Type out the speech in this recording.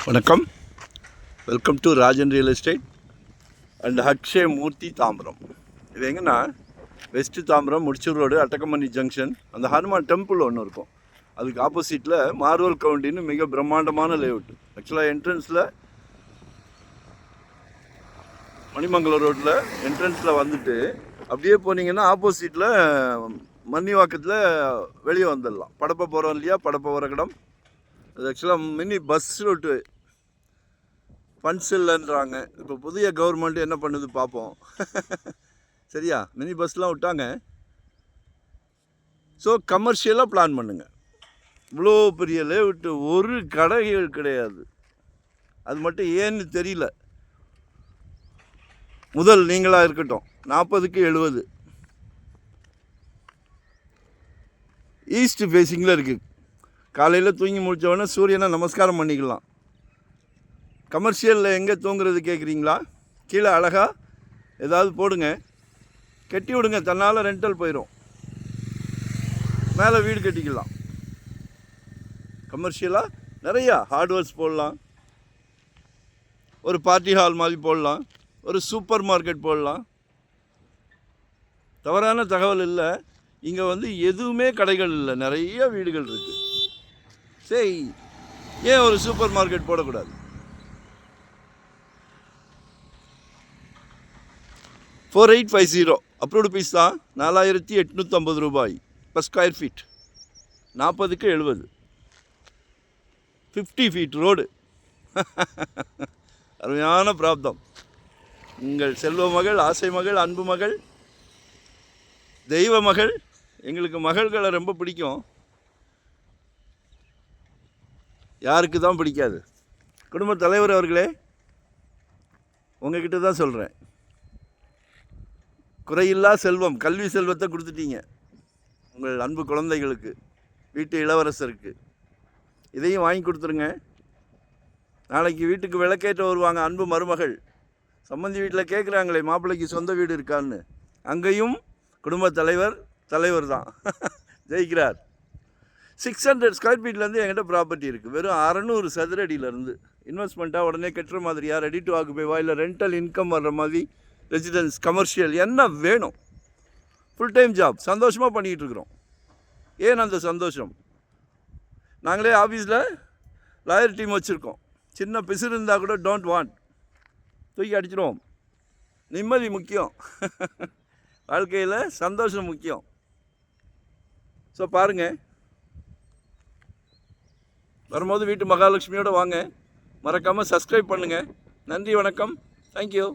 வணக்கம். Welcome to Rajan real estate and Akshaya Murthy Tambaram. இது எங்கன்னா west Tambaram Mudichur road Attakamani junction. அந்த ஹனுமான் டெம்பிள் ஒன்று இருக்கும், அதுக்கு ஆப்போசிட்டில் மார்வல் கவுண்டின்னு மிக பிரம்மாண்டமான லேஅவுட். ஆக்சுவலாக என்ட்ரன்ஸில் மணிமங்கலம் ரோட்டில் என்ட்ரன்ஸில் வந்துட்டு அப்படியே போனீங்கன்னா ஆப்போசிட்டில் மன்னிவாக்கத்தில் வெளியே வந்துடலாம். படப்பை போகிறோம் இல்லையா, படப்பை வரக்கடம். அது ஆக்சுவலாக மினி பஸ் ரூட்டு. ஃபண்ட்ஸ் இல்லைன்றாங்க. இப்போ புதிய கவர்மெண்ட் என்ன பண்ணுது பார்ப்போம். சரியா, மினி பஸ்லாம் விட்டாங்க. ஸோ கமர்ஷியலாக பிளான் பண்ணுங்கள். இவ்வளோ பெரிய லேஅவுட்டு, ஒரு கடைகள் கிடையாது. அது மட்டும் ஏன்னு தெரியல. முதல் நீங்களாக இருக்கட்டும். 40க்கு 70 ஈஸ்ட் ஃபேஸிங்கில் இருக்குது. காலையில் தூங்கி முடித்தவொடனே சூரியனை நமஸ்காரம் பண்ணிக்கலாம். கமர்ஷியலில் எங்கே தூங்குறது கேட்குறீங்களா? கீழே அழகாக ஏதாவது போடுங்க, கட்டி விடுங்க, தன்னால் ரெண்டல் போயிடும். மேலே வீடு கட்டிக்கலாம். கமர்ஷியலாக நிறையா ஹார்ட்வேர்ஸ் போடலாம், ஒரு பார்ட்டி ஹால் மாதிரி போடலாம், ஒரு சூப்பர் மார்க்கெட் போடலாம். தவறான தகவல் இல்லை. இங்கே எதுவுமே கடைகள் இல்லை, நிறைய வீடுகள் இருக்குது. சரி, ஏன் ஒரு சூப்பர் மார்க்கெட் போடக்கூடாது? 4850 அப்ரூவ்டு பீஸ் தான். 4850 ரூபாய் per ஸ்கொயர் ஃபீட். 40க்கு 70, 50 ஃபீட் ரோடு. அருமையான பிராப்தம். உங்கள் செல்வ மகள், ஆசை மகள், அன்பு மகள், தெய்வ மகள். எங்களுக்கு மகள்களை ரொம்ப பிடிக்கும். யாருக்கு தான் பிடிக்காது? குடும்பத் தலைவர் அவர்களே, உங்ககிட்ட தான் சொல்கிறேன். குறையில்லா செல்வம், கல்வி செல்வத்தை கொடுத்துட்டீங்க உங்கள் அன்பு குழந்தைகளுக்கு, வீட்டு இளவரசருக்கு. இதையும் வாங்கி கொடுத்துருங்க. நாளைக்கு வீட்டுக்கு விளக்கேற்ற வருவாங்க அன்பு மருமகள். சம்பந்தி வீட்டில் கேட்குறாங்களே மாப்பிள்ளைக்கு சொந்த வீடு இருக்கான்னு, அங்கேயும் குடும்பத் தலைவர் தான் ஜெயிக்கிறார். 600 ஸ்கொயர் ஃபீட்லேருந்து என்கிட்ட ப்ராப்பர்ட்டி இருக்குது. வெறும் 600 சதுர அடியிலேருந்து. இன்வெஸ்ட்மெண்ட்டாக உடனே கட்டுற மாதிரியா, ரெடி டு ஆக்குபைவா, இல்லை ரெண்டல் இன்கம் வர்ற மாதிரி, ரெசிடென்ஸ், கமர்ஷியல், என்ன வேணும்? ஃபுல் டைம் ஜாப், சந்தோஷமாக பண்ணிக்கிட்டு இருக்கிறோம். ஏன் அந்த சந்தோஷம்? நாங்களே ஆஃபீஸில் லாயர் டீம் வச்சுருக்கோம். சின்ன பிசுறு இருந்தால் கூட டோன்ட் வாண்ட், தூக்கி அடிச்சிடுவோம். நிம்மதி முக்கியம். வாழ்க்கையில் சந்தோஷம் முக்கியம். ஸோ பாருங்கள், வரும்போது வீட்டு மகாலட்சுமியோடு வாங்க. மறக்காமல் சப்ஸ்கிரைப் பண்ணுங்கள். நன்றி, வணக்கம், தேங்க்யூ.